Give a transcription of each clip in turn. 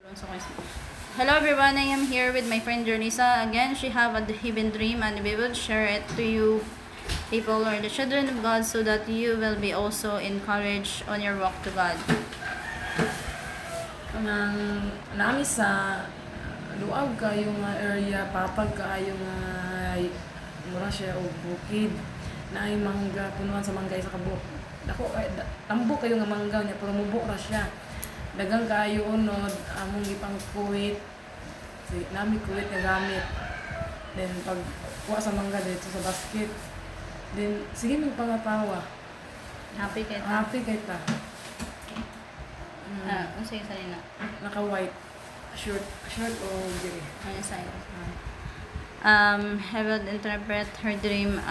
Hello everyone, I am here with my friend Jernisa. Again, she have a hidden dream and we will share it to you people or the children of God so that you will be also encouraged on your walk to God. Kanang nami sa luag kayo nga area, papag kayo nga mura siya o bukid na ay mangga, punuan sa manggay sa kabuk. Dako, tambok kayo nga mangga niya, pero mubok ra siya. Dagang kayo unod, among ipang kuwit. Nami kuwit nga gamit. Then pag kuha sa mangga dito sa basket. Then sige mong pangapawa. Happy kay ta. Happy kay ta. Unsay sa nina? Naka-white shirt o giri. Ano sa I will interpret her dream.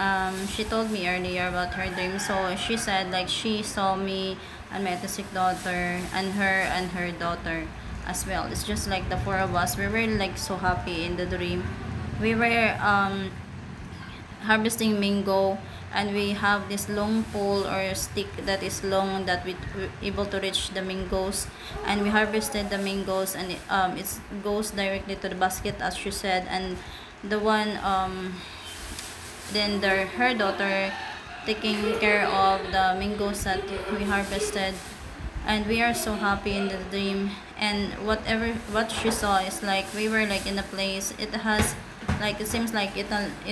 She told me earlier about her dream. So she said like she saw me and my autistic daughter and her daughter as well. It's just like the four of us. We were like so happy in the dream. We were harvesting mango, and we have this long pole or stick that is long that we able to reach the mangoes, and we harvested the mangoes, and it goes directly to the basket as she said. And the one then her daughter taking care of the mangoes that we harvested, and we are so happy in the dream. And what she saw is like we were like in a place, it has like it seems like it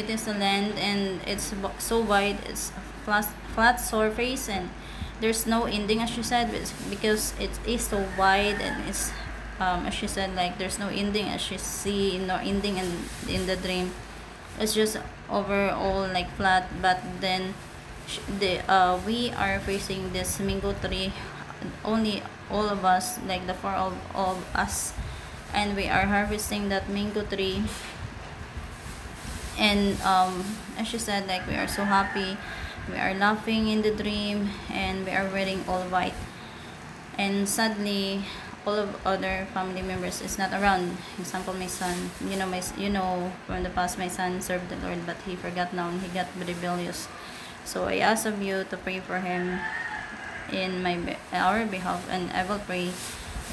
is a land, and it's so wide, it's flat surface, and there's no ending as she said, because it is so wide, and it's as she said like there's no ending as she see, no ending in the dream. It's just overall like flat, but then we are facing this mango tree, only all of us, like the four of us, and we are harvesting that mango tree. And as she said, like we are so happy, we are laughing in the dream, and we are wearing all white. And sadly, all of other family members is not around. Example, my son, you know from the past, my son served the Lord, but he forgot now and he got rebellious. So I ask of you to pray for him in our behalf, and I will pray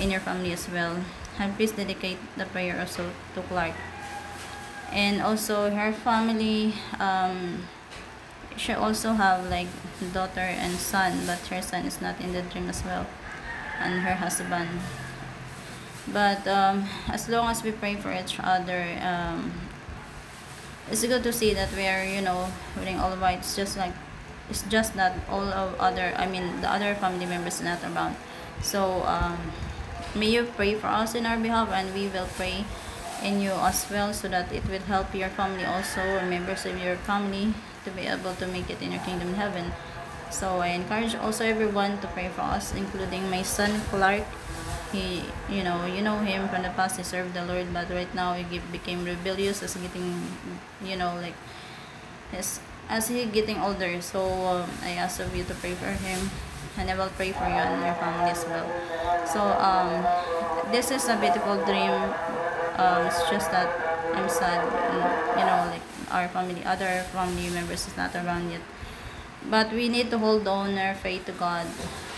in your family as well. And please dedicate the prayer also to Clark. And also her family, she also have like daughter and son, but her son is not in the dream as well, and her husband. But as long as we pray for each other, it's good to see that we are, wearing all white. It's just that all of the other family members are not around. So may you pray for us in our behalf, and we will pray in you as well, so that it will help your family also, or members of your family, to be able to make it in your kingdom in heaven. So I encourage also everyone to pray for us, including my son Clark. He, you know him from the past. He served the Lord, but right now he became rebellious as getting, like as he getting older. So I ask of you to pray for him, and I will pray for you and your family as well. So this is a beautiful dream. It's just that I'm sad, and, like other family members is not around yet. But we need to hold on our faith to God.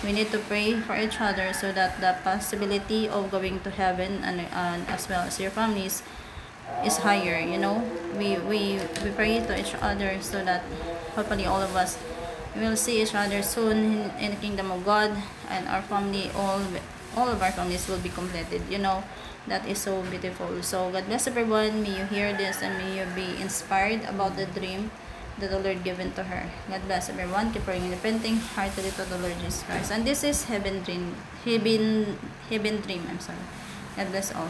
We need to pray for each other, so that the possibility of going to heaven and as well as your families is higher. We pray to each other, so that hopefully all of us will see each other soon in the kingdom of God, and our family, all of our families will be completed. That is so beautiful. So God bless everyone. May you hear this, and may you be inspired about the dream that the Lord given to her. God bless everyone. Keep praying and repenting heartily to the Lord Jesus Christ. And this is heaven dream. I'm sorry. God bless all.